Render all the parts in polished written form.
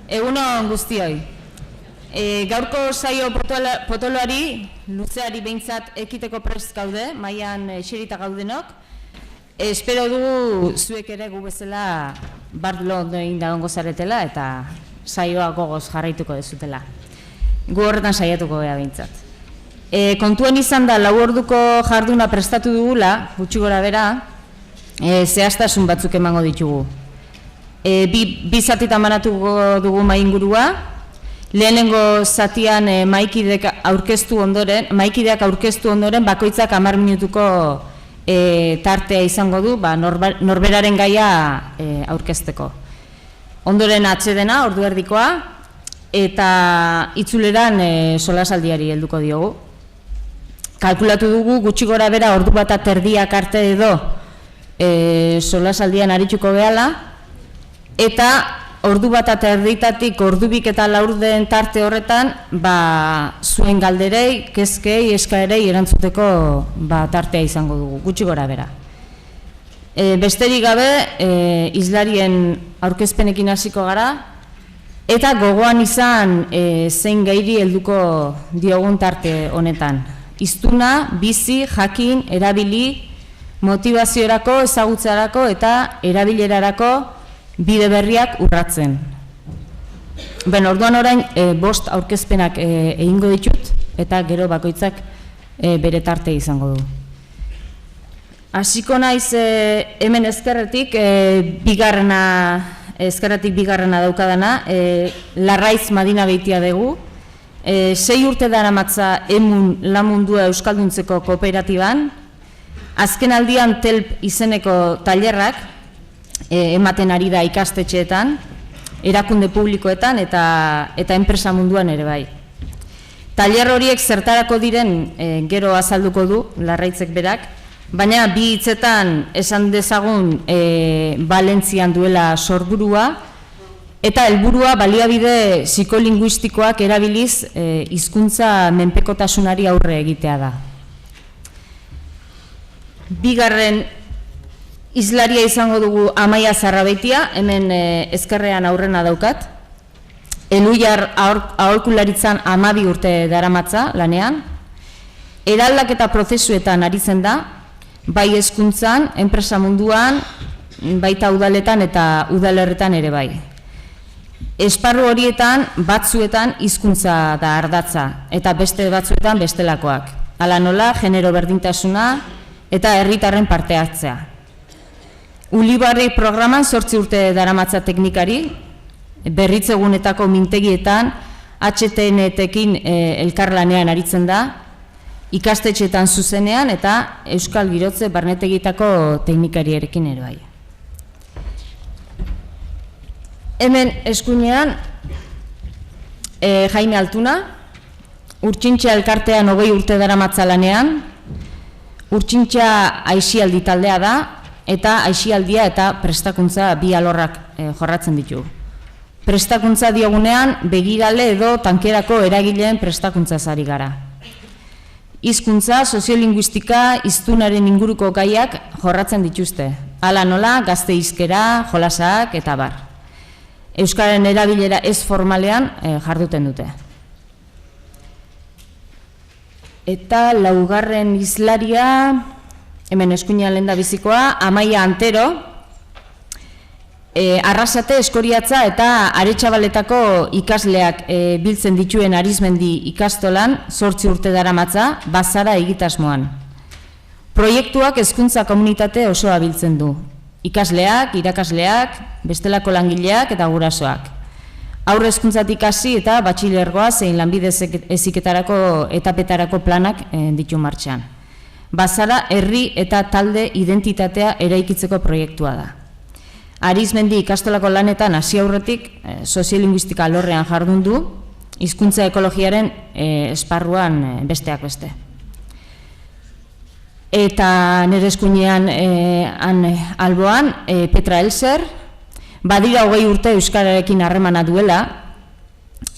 Egunon guztioi. Gaurko saio potoloari, luzeari behintzat ekiteko prest gaude, mailan eserita gaudenok. Espero dugu zuek ere gu bezala bardulo ondo egin dagongo zaretela eta saioa gogoz jarraituko dezutela. Gu horretan saiatuko gea behintzat. Kontuan izan da 4 orduko jarduna prestatu dugula, gutxi gora bera, zehaztasun batzuk emango ditugu. Bi zatitan banatuko dugu maingurua. Lehenengo zatian maikideak aurkeztu ondoren bakoitzak 10 minutuko tartea izango du, norberaren gaia aurkezteko. Ondoren atsedena, ordu erdikoa, eta itzuleran solasaldiari helduko diogu. Kalkulatu dugu gutxi gora bera ordu bat erdiak arte edo solasaldian arituko gehala, eta ordu bat erditatik ordubik eta laurden tarte horretan zuen galderei, kezkei, eskaerei erantzuteko tartea izango dugu, gutxi gora bera. Besterik gabe, hizlarien aurkezpenekin hasiko gara, eta gogoan izan zein gairi helduko diogun tarte honetan. Hiztuna, bizi, jakin, erabili, motivaziorako, ezagutzarako eta erabilerarako bide berriak urratzen. Orduan orain 5 aurkezpenak egingo ditut eta gero bakoitzak bere tarte izango du. Hasiko naiz hemen ezkerretik bigarrena daukadana, Larraiz Madina Beitia dugu. 6 urte daramatza emun lamundua euskalduntzeko kooperatiban. Azken aldian TELP izeneko tailerrak ematen ari da ikastetxeetan, erakunde publikoetan eta enpresa munduan ere bai. Tailer horiek zertarako diren gero azalduko du Larraitzek berak, baina bi hitzetan esan dezagun Valentzian duela sorburua, eta helburua baliabide psikolinguistikoak erabiliz hizkuntza menpekotasunari aurre egitea da. Bigarren hizlaria izango dugu Amaia Zarrabeitia, hemen ezkerrean aurrena daukat. Eluiar aholkularitzan 12 urte daramatza lanean. Eraldaketa prozesuetan aritzen da, bai hezkuntzan, enpresa munduan, baita udaletan eta udalerretan ere bai. Esparru horietan batzuetan hizkuntza da ardatza eta beste batzuetan bestelakoak. Hala nola, genero berdintasuna eta herritarren parte hartzea. Ulibarri programan 8 urte daramatza teknikari, berritzegunetako mintegietan, HTN-tekin elkarlanean aritzen da, ikastetxeetan zuzenean eta Euskal Girotze barnetegitako teknikariarekin ere bai. Hemen eskuinean Jaime Altuna, Urtsintxa elkartean 20 urte daramatza lanean, Urtsintxa aisialdi taldea da, eta aisialdia eta prestakuntza bi alorrak jorratzen ditu. Prestakuntza diogunean begirale edo tankerako eragileen prestakuntza ari gara. Hizkuntza, soziolinguistika, hiztunaren inguruko gaiak jorratzen dituzte. Hala nola, gazte hizkera, jolasak eta bar. Euskararen erabilera ez formalean jarduten dute. Eta laugarren hizlaria, hemen eskuinean lehendabizikoa, Amaia Antero, Arrasate, Eskoriatza eta Aretxabaletako ikasleak biltzen dituen Arizmendi ikastolan 8 urte daramatza, Bazara egitasmoan. Proiektuak hezkuntza komunitate osoa biltzen du. Ikasleak, irakasleak, bestelako langileak eta gurasoak. Aurre hezkuntzatik hasi eta batxilergoa zein lanbide heziketarako etapetarako planak ditu martxan. Bazara herri eta talde identitatea eraikitzeko proiektua da. Arizmendi ikastolako lanetan hasi aurretik soziolinguistika alorrean jardun du, hizkuntza ekologiaren esparruan besteak beste. Eta nire eskuinean alboan Petra Elser, badira 20 urte euskararekin harremana duela,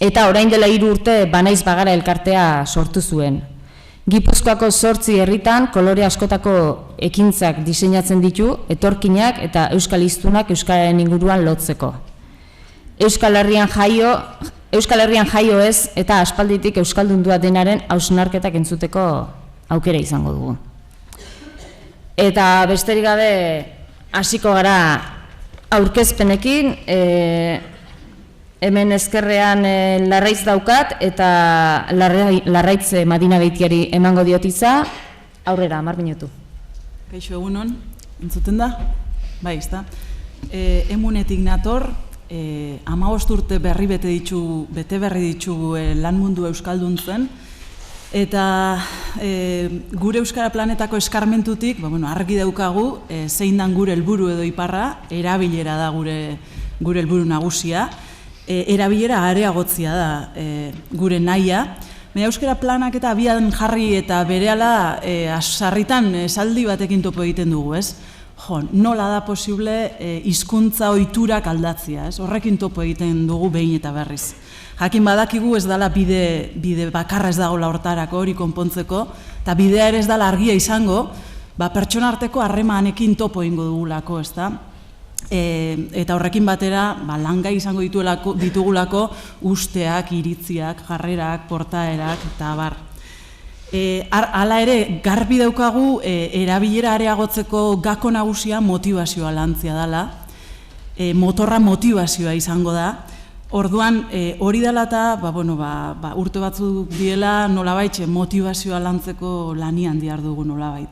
eta orain dela 3 urte Banaiz Bagara elkartea sortu zuen. Gipuzkoako 8 herritan kolore askotako ekintzak diseinatzen ditu, etorkinak eta euskal hiztunak euskararen inguruan lotzeko. Euskal Herrian jaio ez eta aspalditik euskaldundua denaren hausnarketak entzuteko aukera izango dugu. Eta besterik gabe hasiko gara aurkezpenekin, hemen ezkerrean Larraitz daukat eta Larraitz Madina Beitiari emango diotiza, aurrera, 10 minutu. Kaixo egunon, entzuten da? Bai, ezta. Emunetik nator, 15 urte bete berri ditugu lan mundu euskalduntzen, eta gure Euskara Planetako eskarmentutik argi daukagu zein dan gure helburu edo iparra, erabilera da gure helburu nagusia, erabilera areagotzia da gure nahia. Euskara Planak eta abian jarri eta berehala sarritan esaldi batekin topo egiten dugu, ez? Nola da posible hizkuntza ohiturak aldatzea, ez? Horrekin topo egiten dugu behin eta berriz. Jakin badakigu ez dela bide bakarra ez dagoela hortarako hori konpontzeko, eta bidea ere ez dela argia izango, pertsona arteko harremanekin topo egingo dugulako, ez da? Eta horrekin batera langai izango ditugulako usteak, iritziak, jarrerak, portaerak, eta abar. Hala ere, garbi daukagu erabilera areagotzeko gako nagusia motivazioa lantzia dela, motorra motivazioa izango da. Orduan, hori dela eta urte batzuk diela nolabait motivazioa lantzeko lanian diar dugu nolabait.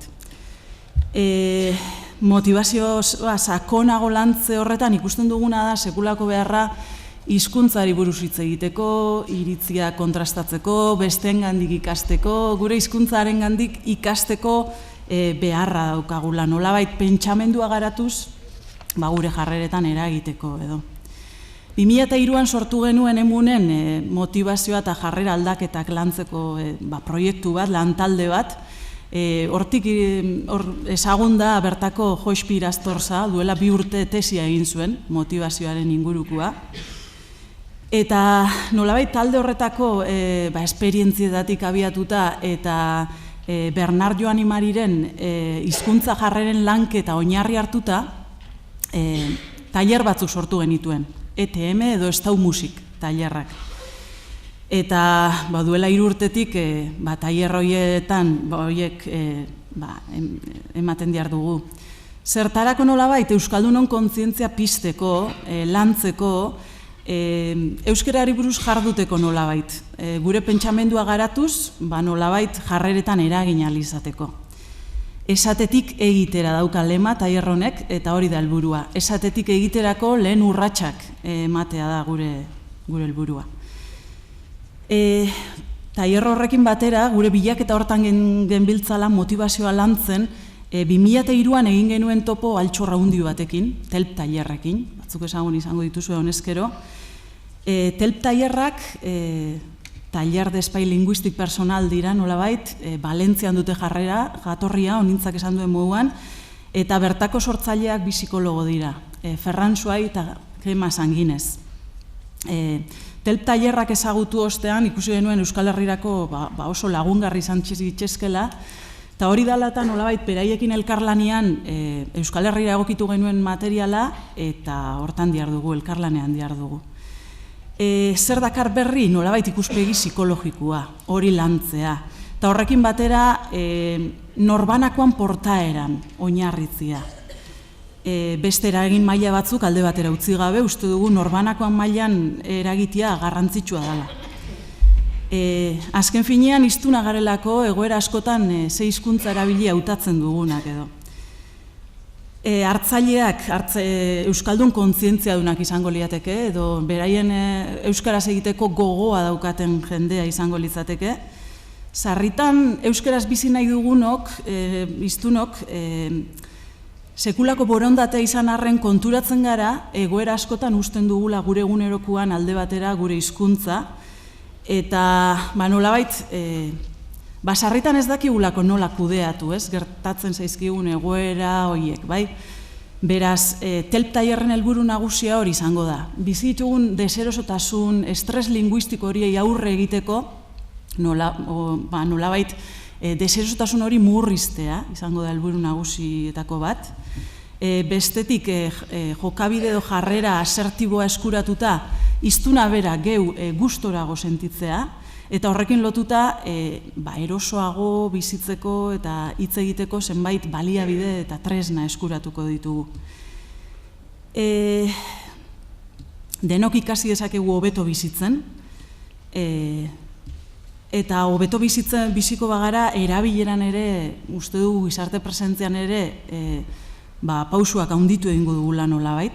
Motivazio sakonago lantze horretan ikusten duguna da sekulako beharra hizkuntzari buruz hitz egiteko, iritzia kontrastatzeko, besteengandik ikasteko, gure hizkuntzarengandik ikasteko beharra daukagula nolabait pentsamendua garatuz gure jarreretan eragiteko edo. 2003an sortu genuen emunen motivazioa eta jarrera aldaketak lantzeko proiektu bat, lantalde bat. Hortik ezagun da bertako Joxpi Irastorza, duela 2 urte tesia egin zuen motivazioaren ingurukua. Eta nolabait talde horretako esperientzietatik abiatuta eta Bernard Joan Imariren hizkuntza jarreren lanketa oinarri hartuta tailer batzuk sortu genituen. ETM edo Estau Musik tailerrak. Eta duela 3 urtetik tailer horietan horiek ematen diar dugu. Zertarako nolabait euskaldunon kontzientzia pizteko, lantzeko, euskarari buruz jarduteko nolabait. Gure pentsamendua garatuz, nolabait jarreretan eragin ahal izateko. Esatetik egitera dauka lema tailer honek eta hori da helburua. Esatetik egiterako lehen urratsak ematea da gure helburua. Tailer horrekin batera, gure bilaketa hortan genbiltzala motivazioa lantzen, 2003an egin genuen topo altxorra hundi batekin, TELP tailerrekin, batzuk ezagun izango dituzu honezkero. TELP tailerrak tailer de espai linguistik personal dira, nolabait, Valentzian dute jatorria, honintzak esan duen moduan, eta bertako sortzaileak bi psikologo dira, Ferran Suai eta Gema Sanginez. TELP tailerrak ezagutu ostean, ikusi genuen Euskal Herrirako oso lagungarri izan txezkela, eta hori dela eta nolabait beraiekin elkarlanean Euskal Herrira egokitu genuen materiala, eta hortan diar dugu, elkarlanean diar dugu. Zer dakar berri nolabait ikuspegi psikologikoa, hori lantzea. Eta horrekin batera norbanakoan portaeran oinarritzia. Beste eragin maila batzuk alde batera utzi gabe, uste dugu norbanakoan mailan eragitea garrantzitsua dela. Azken finean hiztuna garelako egoera askotan ze hizkuntza erabili hautatzen dugunak edo. Hartzaileak euskaldun kontzientziadunak izango liateke edo beraien euskaraz egiteko gogoa daukaten jendea izango litzateke. Sarritan euskaraz bizi nahi dugunok, hiztunok, sekulako borondatea izan arren konturatzen gara, egoera askotan usten dugula gure egunerokoan alde batera gure hizkuntza, eta nolabait, sarritan ez dakigulako nola kudeatu, gertatzen zaizkigun egoera horiek, bai? Beraz, TELP tailerren helburu nagusia hori izango da. Bizi ditugun deserosotasun, estres linguistiko horiei aurre egiteko, nolabait, deserosotasun hori murriztea, izango da helburu nagusietako bat, bestetik jokabide edo jarrera asertiboa eskuratuta, hiztuna bera geu gustorago sentitzea, eta horrekin lotuta erosoago bizitzeko eta hitz egiteko zenbait baliabide eta tresna eskuratuko ditugu. Denok ikasi dezakegu hobeto bizitzen, eta hobeto biziko bagara erabileran ere, uste dugu gizarte presentzian ere, pausuak handitu egingo dugula nolabait.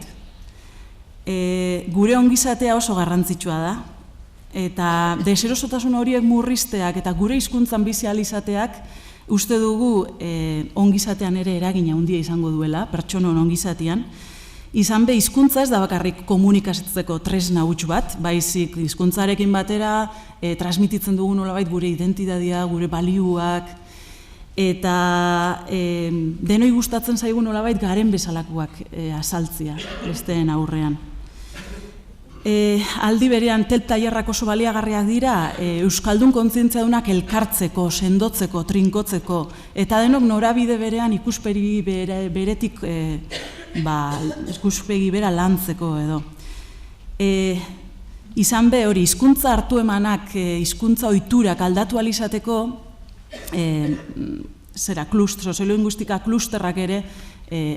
Gure ongizatea oso garrantzitsua da, eta deserosotasun horiek murrizteak eta gure hizkuntzan bizi ahal izateak uste dugu ongizatean ere eragina handia izango duela, pertsonon ongizatean. Izan be, hizkuntza ez da bakarrik komunikatzeko tresna huts bat, baizik hizkuntzarekin batera transmititzen dugu nolabait gure identitatea, gure balioak, eta denoi gustatzen zaigu nolabait garen bezalakoak azaltzea besteen aurrean. Aldi berean tailerrak oso baliagarriak dira euskaldun kontzientziadunak elkartzeko, sendotzeko, trinkotzeko, eta denok norabide berean ikuspegi beretik ikuspegi bera lantzeko edo. Izan be hori, hizkuntza hartu emanak, hizkuntza ohiturak aldatu ahal izateko, soziolinguistika klusterrak ere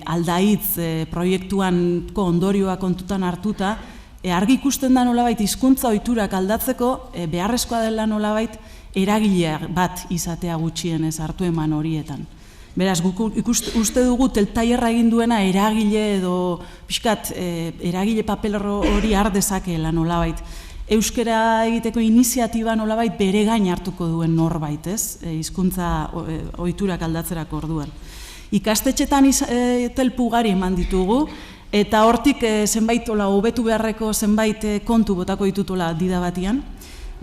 aldaitz proiektuanko ondorioa kontutan hartuta, argi ikusten da nolabait hizkuntza ohiturak aldatzeko beharrezkoa dela nolabait eragile bat izatea gutxienez hartu eman horietan. Beraz, uste dugu tailerra egin duena eragile edo pixkat eragile papel hori har dezakeela nolabait. Euskara egiteko iniziatiba nolabait bere gain hartuko duen norbait, ez? Hizkuntza ohiturak aldatzerako orduan. Ikastetxetan telpugari eman ditugu, eta hortik zenbait hobetu beharreko zenbait kontu botako ditutola dida batian.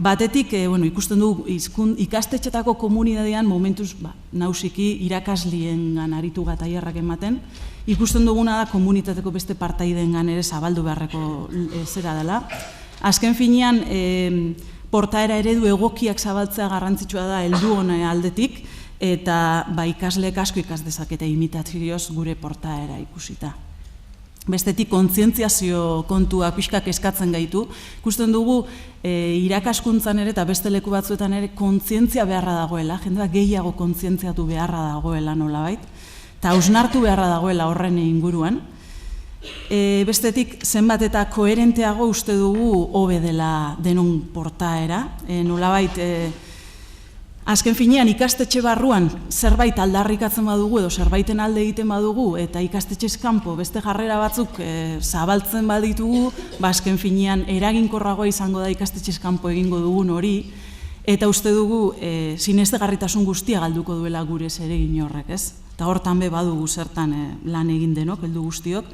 Batetik, ikusten dugu ikastetxetako komunidadean momentuz nausiki irakasliengan aritu tailerrak ematen, ikusten duguna da komunitateko beste partaideengan ere zabaldu beharreko zera dela. Azken finean, portaera eredu egokiak zabaltzea garrantzitsua da heldu honen aldetik, eta ikasleek asko ikas dezakete imitatzioz gure portaera ikusita. Bestetik kontzientziazio kontuak pixkak eskatzen gaitu. Ikusten dugu irakaskuntzan ere eta beste leku batzuetan ere kontzientzia beharra dagoela, jendea gehiago kontzientziatu beharra dagoela nolabait, eta hausnartu beharra dagoela horren inguruan. Bestetik zenbat eta koherenteago uste dugu hobe dela denon portaera, nolabait azken finean ikastetxe barruan zerbait aldarrikatzen badugu edo zerbaiten alde egiten badugu eta ikastetxez kanpo beste jarrera batzuk zabaltzen baditugu, azken finean eraginkorragoa izango da ikastetxez kanpo egingo dugun hori, eta uste dugu sinesgarritasun guztia galduko duela gure zeregin horrek, ez? Eta hortan be badugu zertan lan egin denok, heldu guztiok.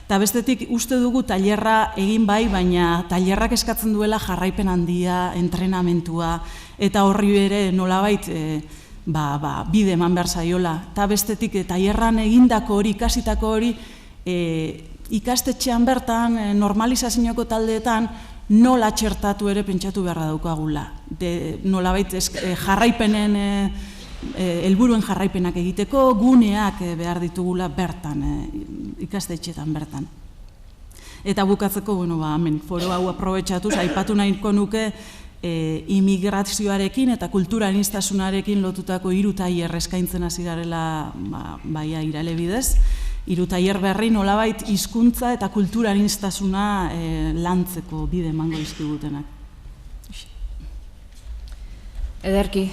Eta bestetik uste dugu tailerra egin bai, baina tailerrak eskatzen duela jarraipen handia, entrenamentua, eta horri ere nolabait bide eman behar zaiola. Eta bestetik tailerran egindako hori, ikasitako hori, ikastetxean bertan, normalizazioko taldeetan, nola txertatu ere pentsatu beharra daukagula. Nolabait jarraipenen, helburuen jarraipenak egiteko, guneak behar ditugula bertan, ikastetxetan bertan. Eta bukatzeko, hemen foro hau aprobetxatuz, aipatu nahiko nuke imigrazioarekin eta kultura aniztasunarekin lotutako 3 tailer eskaintzen hasi garela irale bidez. 3 tailer berri nolabait hizkuntza eta kultura aniztasuna lantzeko bide emango dizkigutenak. Ederki.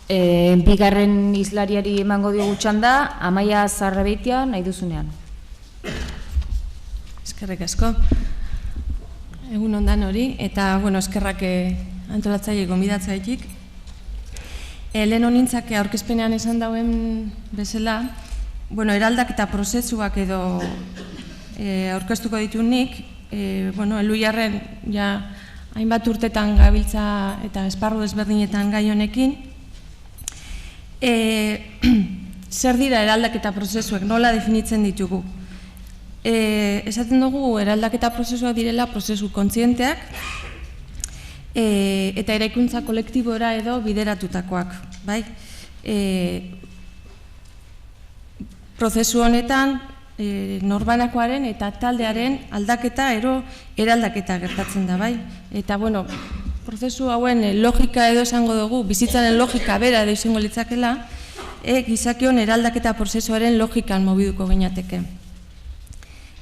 Bigarren hizlariari emango diogu txanda, Amaia Zarrabeitia nahi duzunean. Eskerrik asko. Egun ondan hori, eta eskerrak antolatzaile gonbidatzailetik. Lehen honintzak aurkezpenean esan dauen bezala, eraldaketa prozesuak edo aurkeztuko ditu nik, Eluiarren hainbat urtetan gabiltza eta esparru desberdinetan gai honekin. Zer dira eraldaketa prozesuak, nola definitzen ditugu? Esaten dugu eraldaketa prozesuak direla prozesu kontzienteak eta eraikuntza kolektibora edo bideratutakoak. Prozesu honetan norbanakoaren eta taldearen aldaketa eraldaketa gertatzen da, bai? Eta, bueno, prozesu hauen logika edo esango dugu, bizitzaren logika bera edo izango litzakela, gizakion eraldaketa prozesuaren logikan mobiduko gineateke.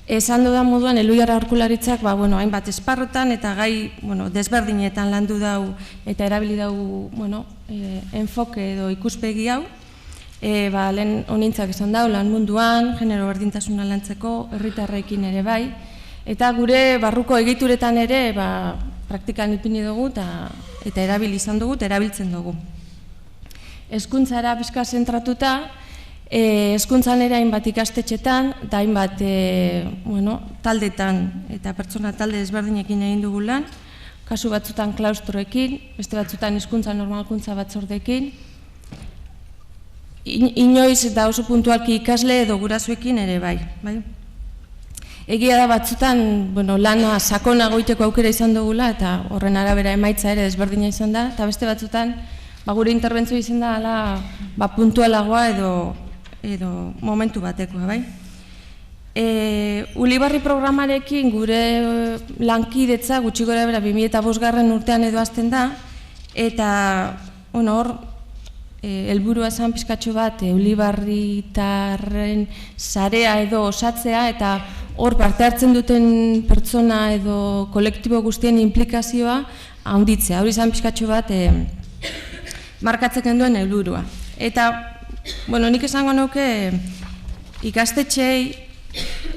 Esan dudan moduan, Elhuyar aholkularitzak hainbat esparrotan eta gai desberdinetan landu dau eta erabili dau enfoke edo ikuspegi hau. Lehen honintzak esan dau, lan munduan, genero berdintasuna lantzeko, herritarrekin ere bai. Eta gure barruko egituretan ere praktikan ipini dugu eta erabili izan dugu eta erabiltzen dugu. Hezkuntzara pixka zentratuta, hezkuntzan ere hainbat ikastetxetan, eta hainbat taldetan eta pertsona talde ezberdinekin egin dugu lan, kasu batzutan klaustroekin, beste batzutan hizkuntza normalkuntza batzordeekin, inoiz eta oso puntualki ikasle edo gurasoekin ere bai. Egia da batzutan lana sakonago egiteko aukera izan dugula eta horren arabera emaitza ere desberdina izan da, eta beste batzutan gure interbentzioa izan da puntualagoa edo momentu batekoa, bai? Ulibarri programarekin gure lankidetza gutxi gora bera 2005 urtean edo hasten da, eta hor helburua zen pizkatxo bat Ulibarritarren sarea edo osatzea eta hor parte hartzen duten pertsona edo kolektibo guztien implikazioa handitzea. Hori zen pizkatxo bat markatzen duen helburua. Eta, nik esango nuke ikastetxeei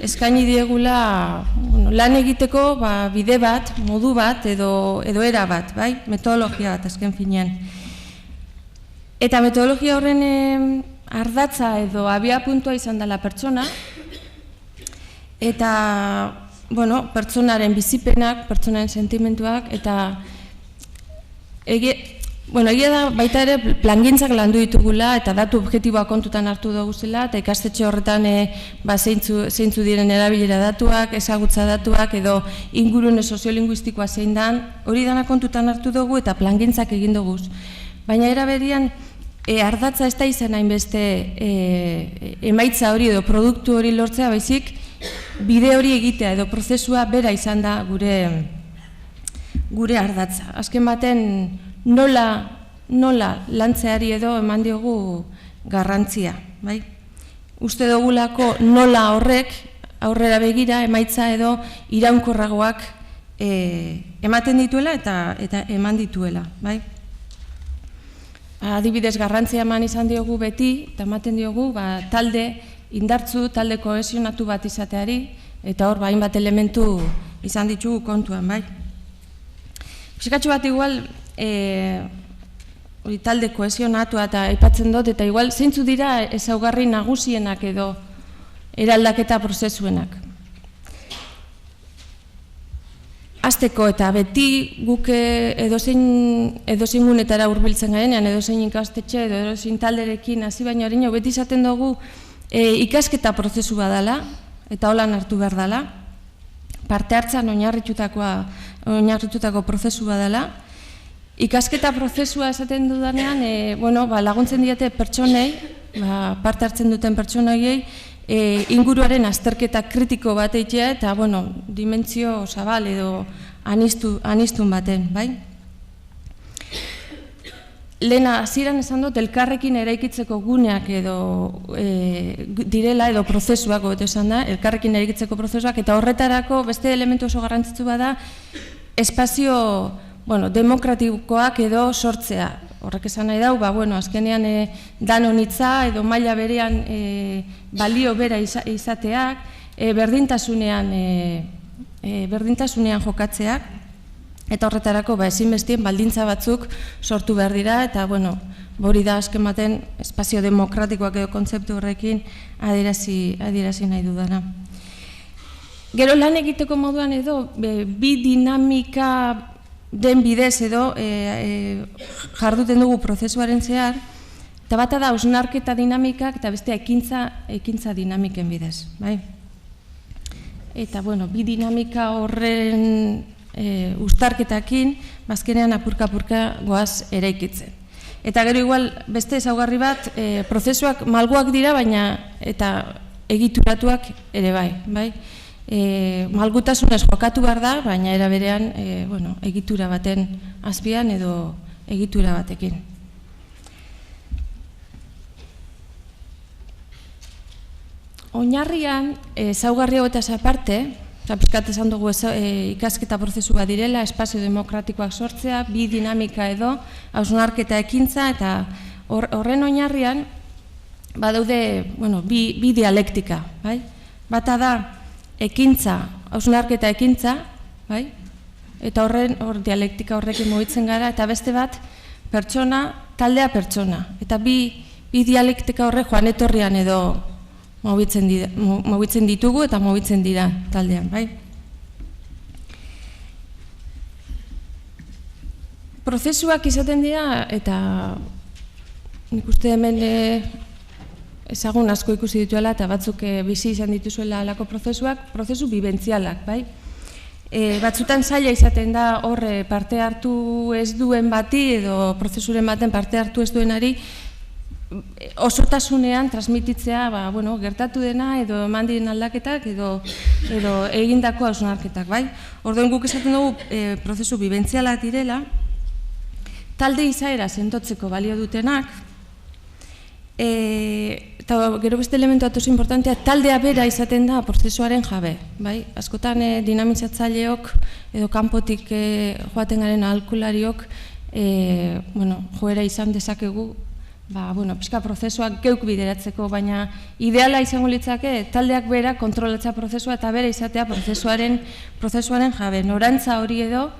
eskaini diegula lan egiteko bide bat, modu bat edo era bat, metodologia bat azken finean. Eta metodologia horren ardatza edo abia puntua izan dela pertsona, eta pertsonaren bizipenak, pertsonaren sentimentuak, eta egia da baita ere plangintzak landu ditugula eta datu objektiboa kontutan hartu dugu zela, eta ikastetxe horretan zeintzu diren erabilera datuak, ezagutza datuak edo ingurune soziolinguistikoa zein dan, hori dana kontutan hartu dugu eta plangintzak egin dugu. Baina era berean ardatza ez da izan hainbeste emaitza hori edo produktu hori lortzea, baizik bide hori egitea edo prozesua bera izan da gure ardatza. Azken baten nola lantzeari edo eman diogu garrantzia, bai? Uste dugulako nola horrek aurrera begira emaitza edo iraunkorragoak ematen dituela eta eman dituela, bai? Adibidez garrantzia eman izan diogu beti eta ematen diogu talde indartzu, talde kohesionatu bat izateari eta hor hainbat elementu izan ditugu kontuan, bai? Pixkatxo bat igual talde kohesionatua eta aipatzen dut, eta igual zeintzu dira ezaugarri nagusienak edo eraldaketa prozesuenak. Hasteko eta beti guk edozein gunetara hurbiltzen garenean, edozein ikastetxe edo edozein talderekin hasi baino oraino beti izaten dugu ikasketa prozesu badala eta holan hartu behar dela, parte hartzan oinarritutako prozesu badala. Ikasketa prozesua esaten dudanean, laguntzen diete pertsonei, parte hartzen duten pertsonei, inguruaren azterketa kritiko bat egitea eta, dimentsio zabal edo anistun baten, bai? Lehena, hasieran esan dut, elkarrekin eraikitzeko guneak edo direla edo prozesuak, gobeto esan da, elkarrekin eraikitzeko prozesuak, eta horretarako beste elementu oso garrantzitsu bada, espazio demokratikoak edo sortzea. Horrek esan nahi dau, azkenean danonitza edo maila berean balio bera izateak, berdintasunean jokatzeak, eta horretarako ezinbestien baldintza batzuk sortu behar dira, eta hori da azken baten espazio demokratikoak edo kontzeptu horrekin adierazi nahi dudana. Gero lan egiteko moduan edo bi dinamika den bidez edo jarduten dugu prozesuaren zehar, eta bata da hausnarketa dinamikak eta beste ekintza dinamiken bidez, bai? Eta, bi dinamika horren uztarketakin, bazkenean apurka-apurka goaz eraikitzen. Eta gero igual beste ezaugarri bat, prozesuak malguak dira, baina eta egituratuak ere bai. Malgutasunez jokatu behar da, baina era berean egitura baten azpian edo egitura batekin. Oinarrian, ezaugarri hauetaz aparte, pixkat esan dugu ikasketa prozesu bat direla, espazio demokratikoak sortzea, bi dinamika edo, hausnarketa ekintza, eta horren oinarrian, badaude, bi dialektika, bai? Bata da, ekintza, hausnarketa ekintza, bai? Eta hor dialektika horrekin mugitzen gara, eta beste bat, pertsona, taldea pertsona. Eta bi dialektika horrek joan etorrian edo mugitzen ditugu eta mugitzen dira taldean, bai? Prozesuak izaten dira, eta nik uste hemen ezagun asko ikusi dituela eta batzuk bizi izan dituzuela alako prozesuak, prozesu bibentzialak, bai? Batzutan zaila izaten da hor parte hartu ez duen bati edo prozesuren baten parte hartu ez duenari osotasunean transmititzea gertatu dena edo eman diren aldaketak edo egindako hausnarketak, bai? Orduan guk esaten dugu prozesu bibentzialak direla, talde izaera sendotzeko balio dutenak, eta gero beste elementu bat oso importantea, taldea bera izaten da prozesuaren jabe, bai? Askotan dinamizatzaileok edo kanpotik joaten garen aholkulariok joera izan dezakegu pixka prozesuak geuk bideratzeko, baina ideala izango litzake taldeak bera kontrolatzea prozesua eta bera izatea prozesuaren jabe, norantza hori edo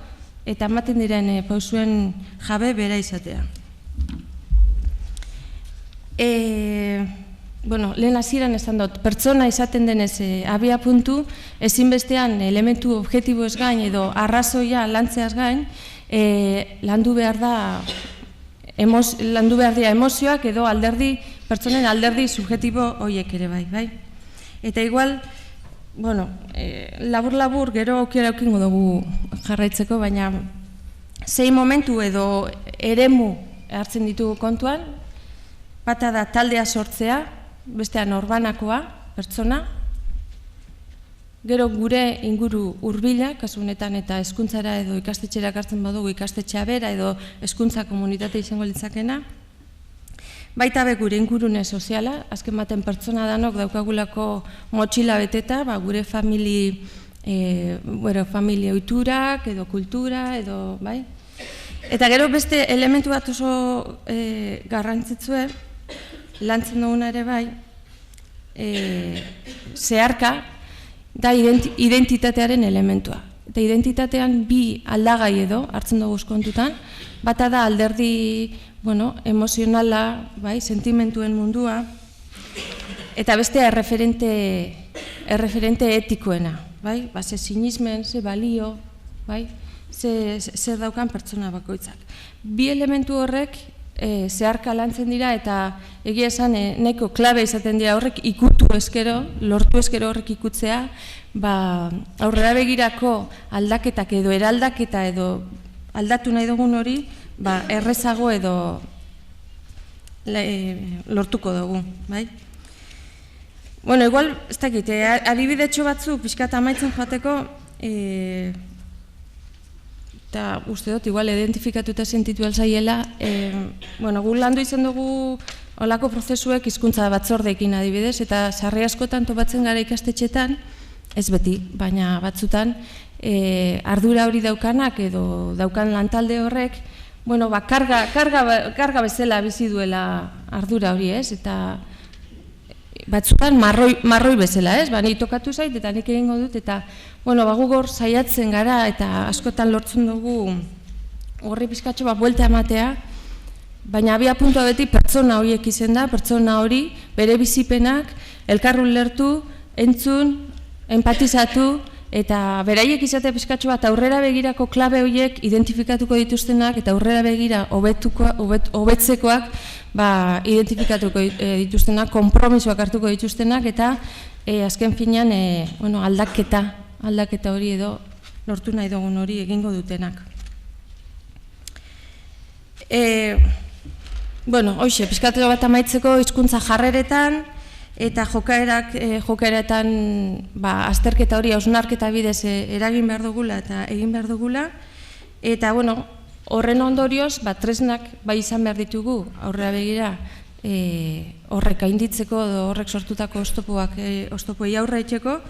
eta ematen diren pausuen jabe bera izatea. Lehen hasieran esan dut, pertsona izaten denez abia puntu, ezinbestean elementu objektiboez gain edo arrazoia lantzeaz gain, landu behar dira emozioak edo pertsonen alderdi subjektibo horiek ere bai. Eta igual, labur-labur gero aukera aukingo dugu jarraitzeko, baina sei momentu edo eremu hartzen ditugu kontuan, bata da taldea sortzea, bestean norbanakoa, pertsona, gero gure inguru hurbila, kasu honetan eta hezkuntzara edo ikastetxera hartzen badugu ikastetxea bera edo hezkuntza komunitate izango litzakena, baita be gure ingurune soziala, azken baten pertsona danok daukagulako motxila beteta, gure familia ohiturak edo kultura edo, bai? Eta gero beste elementu bat oso garrantzitsue, lantzen duguna ere bai, zeharka, da identitatearen elementua. Eta identitatean bi aldagai edo hartzen dugu kontutan, bata da alderdi emozionala, sentimentuen mundua, eta bestea erreferente etikoena, ze sinismen, ze balio, zer daukan pertsona bakoitzak. Bi elementu horrek zeharka lantzen dira eta egia esan nahiko klabe izaten dira horrek ikutu eskero, lortu eskero horrek ikutzea, aurrera begirako aldaketak edo eraldaketa edo aldatu nahi dugun hori, errezago edo lortuko dugu, bai? Igual, ez dakit, adibidetxo batzu pixkat amaitzen joateko, eta uste dut, igual, identifikatuta sentitu alzaiela, gu landu izan dugu olako prozesuek hizkuntza batzordeekin adibidez, eta sarri askotan topatzen gara ikastetxetan, ez beti, baina batzutan, ardura hori daukanak edo daukan lantalde horrek, karga bezala bizi duela ardura hori, ez? Eta batzutan marroi bezala, ez? Ni tokatu zait eta nik egingo dut, eta gugor saiatzen gara eta askotan lortzen dugu horri pizkatxo buelta ematea, baina abia puntua beti pertsona horiek izen da, pertsona hori, bere bizipenak, elkarrun lertu, entzun, empatizatu, eta beraiek izatea pizkatxo bat aurrera begirako klabe horiek identifikatuko dituztenak eta aurrera begira hobetzekoak identifikatuko dituztenak, konpromisoak hartuko dituztenak eta azken finean aldaketa hori edo lortu nahi dugun hori egingo dutenak. Hoxe, pizkatero bat amaitzeko hizkuntza jarreretan, eta jokaeretan azterketa hori hausnarketa bidez eragin behar dugula eta egin behar dugula, eta horren ondorioz tresnak izan behar ditugu aurrera begira horrek gainditzeko edo horrek sortutako oztopoei aurre etxeko,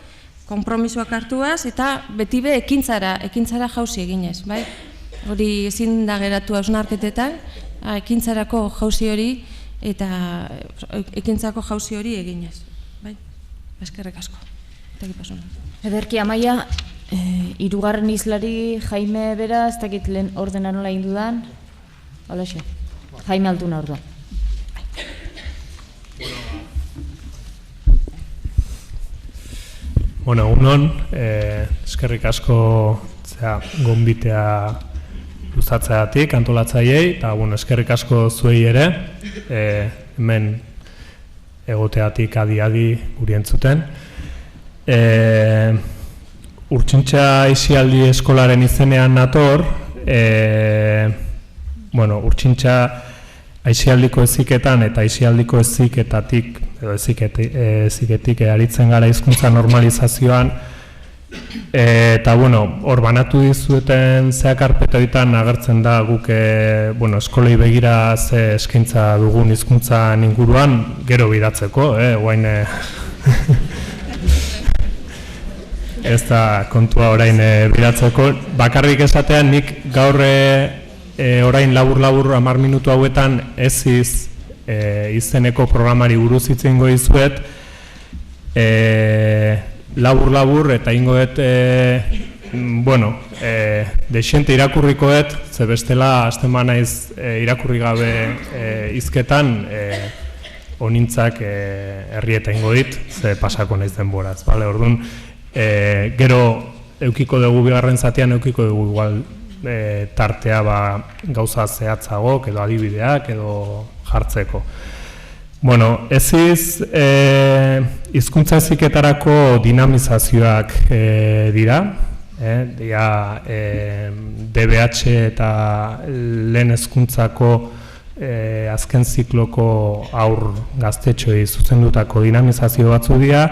konpromisoak hartuaz eta beti be ekintzara jauzi eginez, bai? Hori ezin da geratu hausnarketetan, ekintzarako jauzi hori eta ekintzako jauzi hori eginez, bai? Eskerrik asko. Ederki, Amaia, hirugarren hizlari Jaime bera, ez dakit lehen ordena nola egin dudan? Holaxe, Jaime Altuna orduan. Egunon, eskerrik asko gonbitea luzatzeagatik antolatzaileei, eta eskerrik asko zuei ere, hemen egoteatik adi-adi guri entzuten. Urtsintxa aisialdi eskolaren izenean nator, urtsintxa aisialdiko eziketan eta aisialdiko eziketatik edo eziketik aritzen gara hizkuntza normalizazioan, eta hor banatu dizueten zehakarpetoetan agertzen da guk eskolei begira ze eskaintza dugun hizkuntzan inguruan gero bidatzeko, guain ez da kontua orain bidatzeko. Bakarrik esatean nik gaur orain labur-labur 10 minutu hauetan eziz izeneko programari buruz hitz egingo dizuet, labur-labur eta ingoet dexente irakurrikoet, ze bestela hasten banaiz irakurri gabe hizketan onintzak herrieta ingo dit, ze pasako naiz denboraz, orduan gero eukiko dugu bigarren zatean eukiko dugu igual tartea gauza zehatzagok edo adibideak edo jartzeko. Eziz hizkuntza heziketarako dinamizazioak dira, DBH eta lehen hezkuntzako azken zikloko haur gaztetxoei zuzendutako dinamizazio batzu dira,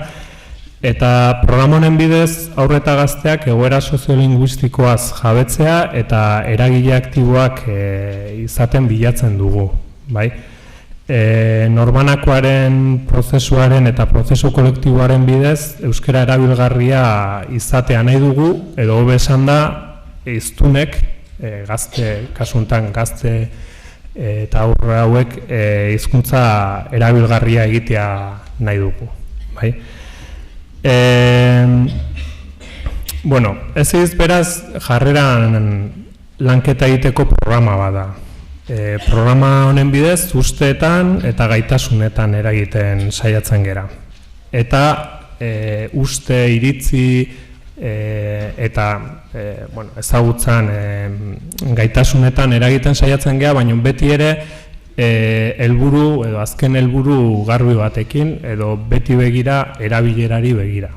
eta programa honen bidez aurre eta gazteak egoera soziolinguistikoaz jabetzea eta eragile aktiboak izaten bilatzen dugu, bai? Norbanakoaren prozesuaren eta prozesu kolektiboaren bidez euskara erabilgarria izatea nahi dugu, edo hobe esan da hiztunek, gazte, kasuntan gazte eta aurre hauek hizkuntza erabilgarria egitea nahi dugu, bai? Ez beraz jarreran lanketa egiteko programa bada. Programa honen bidez usteetan eta gaitasunetan eragiten saiatzen gera. Eta uste, iritzi eta ezagutzan gaitasunetan eragiten saiatzen gera, baina beti ere helburu edo azken helburu garbi batekin edo beti begira erabilerari begira.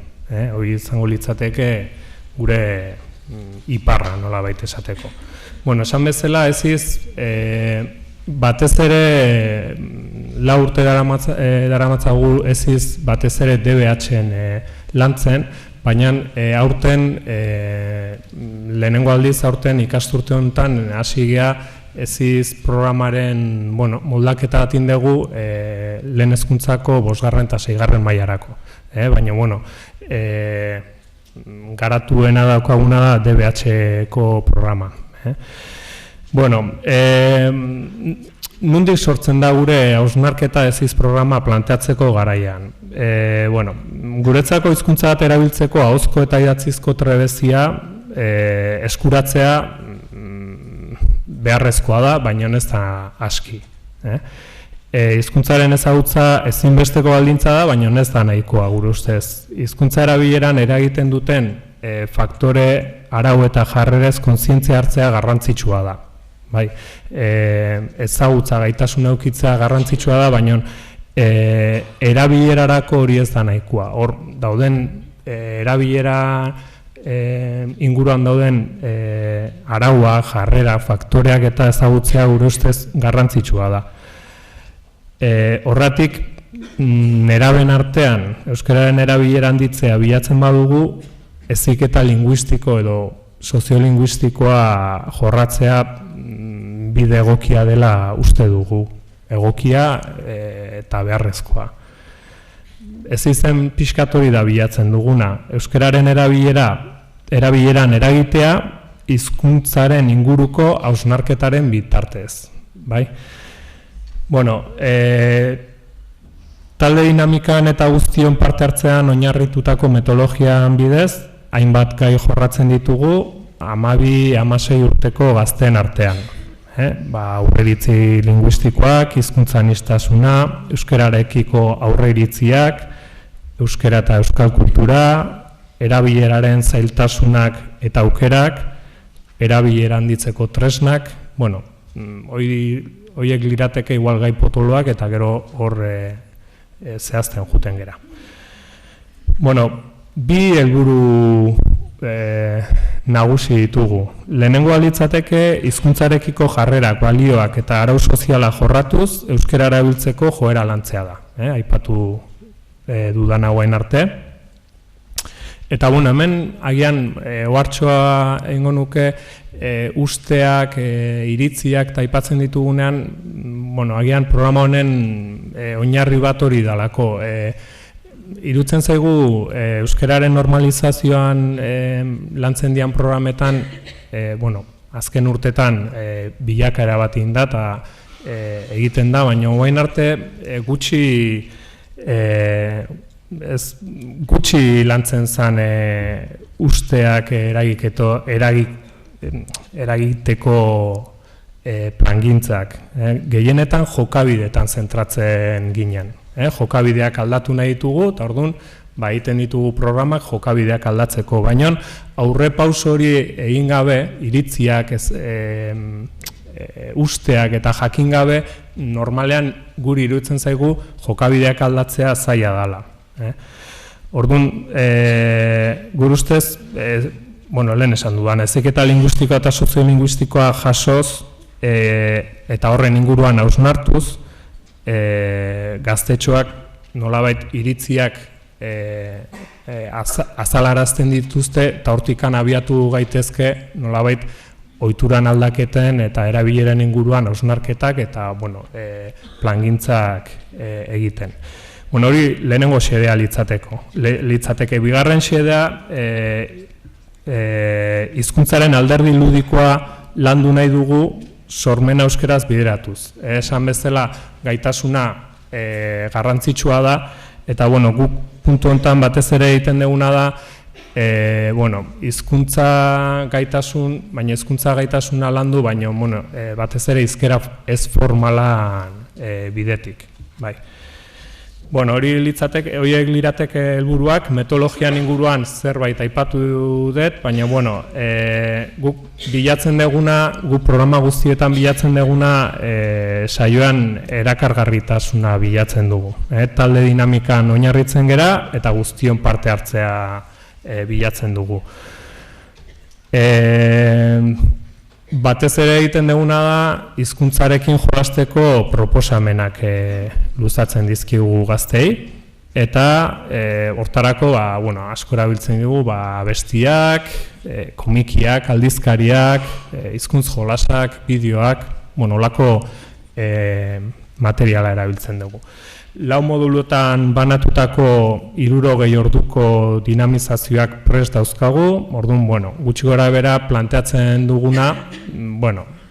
Hori izango litzateke gure iparra nola baita esateko. Esan bezala eziz batez ere 4 urte daramatzagu eziz batez ere DBH-en lantzen, baina aurten lehenengo aldiz aurten ikasturte honetan hasi gea eziz programaren moldaketa bat indegu lehen hezkuntzako 5. eta 6. mailarako. Baina, garatuena daukaguna da DBH-ko programa. Nondik sortzen da gure hausnarketa eziz programa planteatzeko garaian? Guretzako hizkuntza bat erabiltzeko ahozko eta idatzizko trebezia eskuratzea beharrezkoa da, baina ez da aski. Hizkuntzaren ezagutza ezinbesteko baldintza da, baina ez da nahikoa gure ustez. Hizkuntza erabileran eragiten duten faktore arau eta jarrerez kontzientzia hartzea garrantzitsua da. Ezagutza gaitasuna edukitzea garrantzitsua da, baina erabilerarako hori ez da nahikoa. Hor dauden erabilera inguruan dauden araua, jarrera, faktoreak eta ezagutzea gure ustez garrantzitsua da. Horratik neraben artean, euskararen erabilera handitzea bilatzen badugu, heziketa linguistiko edo soziolinguistikoa jorratzea bide egokia dela uste dugu. Egokia eta beharrezkoa. Ez izen pixkatori da bilatzen duguna. Euskararen erabileran eragitea hizkuntzaren inguruko hausnarketaren bitartez. Bai? Bueno, talde dinamikan eta guztion parte hartzean oinarritutako metodologian bidez, hainbat gai jorratzen ditugu 12-16 urteko gazteen artean. Aurreiritzi linguistikoak, hizkuntza aniztasuna, euskararekiko aurreiritziak, euskara eta euskal kultura, erabileraren zailtasunak eta aukerak, erabilera handitzeko tresnak, bueno, horiek lirateke igual gai potoloak eta gero hor zehazten juten gera. Bueno, bi helburu nagusi ditugu. Lehenengoa litzateke hizkuntzarekiko jarrerak, balioak eta arau soziala jorratuz euskara erabiltzeko joera lantzea da. Aipatu dudan hauen arte. Eta bueno, hemen agian ohartxoa egingo nuke usteak, iritziak eta aipatzen ditugunean, bueno, agian programa honen oinarri bat hori dalako. Irutzen zaigu euskararen normalizazioan lantzen dian programetan, bueno, azken urtetan bilakaera bat inda eta egiten da, baina orain arte gutxi lantzen zen usteak eragiteko plangintzak. Gehienetan jokabidetan zentratzen ginen. Jokabideak aldatu nahi ditugu, eta orduan, egiten ditugu programak jokabideak aldatzeko. Baina aurre pauso hori egin gabe, iritziak, usteak eta jakin gabe, normalean guri iruditzen zaigu jokabideak aldatzea zaila dela. Orduan, gure ustez, lehen esan dudan, heziketa linguistikoa eta soziolinguistikoa jasoz eta horren inguruan hausnartuz, gaztetxoak nolabait iritziak azalarazten dituzte eta hortikan abiatu gaitezke nolabait ohituran aldaketen eta erabileren inguruan hausnarketak eta plangintzak egiten. Hori lehenengo xedea litzateke. Bigarren xedea hizkuntzaren alderdi ludikoa landu nahi dugu sormena euskeraz bideratuz. Esan bezala gaitasuna garrantzitsua da, eta guk puntu honetan batez ere egiten duguna da, hizkuntza gaitasun, baina hizkuntza gaitasuna landu, baina batez ere hizkera ez formalan bidetik. Horiek lirateke helburuak, metodologian inguruan zerbait aipatu dut, baina guk bilatzen duguna, guk programa guztietan bilatzen duguna saioan erakargarritasuna bilatzen dugu. Talde dinamikan oinarritzen gera eta guztion parte hartzea bilatzen dugu. Batez ere egiten duguna da, hizkuntzarekin jolasteko proposamenak luzatzen dizkigu gaztei, eta hortarako asko erabiltzen dugu abestiak, komikiak, aldizkariak, hizkuntz jolasak, bideoak, olako materiala erabiltzen dugu. 4 moduluetan banatutako 60 orduko dinamizazioak prest dauzkagu, orduan, gutxi gora bera planteatzen duguna,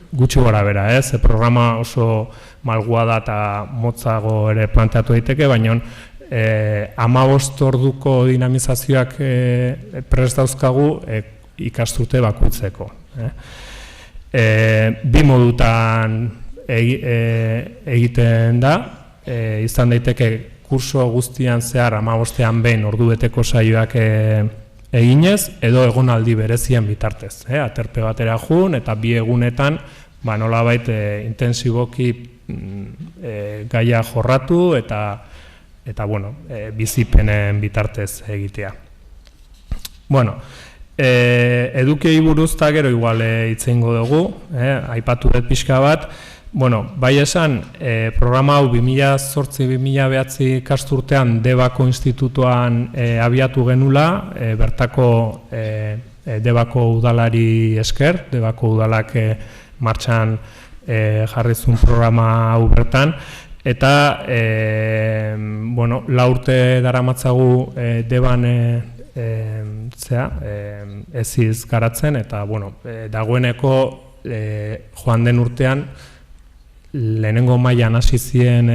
gutxi gora bera, programa oso malgua da eta motzago ere planteatu daiteke, baina 15 orduko dinamizazioak prest dauzkagu ikasturte bakoitzeko. 2 modutan egiten da, izan daiteke kurso guztian zehar 15ean behin ordubeteko saioak eginez, edo egonaldi berezian bitartez. Aterpe batera jun eta 2 egunetan nolabait intensiboki gaia jorratu eta bizipenen bitartez egitea. Edukiei buruz eta gero igual hitz egingo dugu, aipatu dut pixka bat, Bueno, bai esan, programa hau 2008-2009 ikasturtean Debako Institutuan abiatu genula, bertako Debako udalari esker, Debako udalak martxan jarrizun programa hau bertan, eta bueno, 4 urte daramatzagu Deban eziz garatzen, eta bueno, dagoeneko joan den urtean lehenengo mailan hasi ziren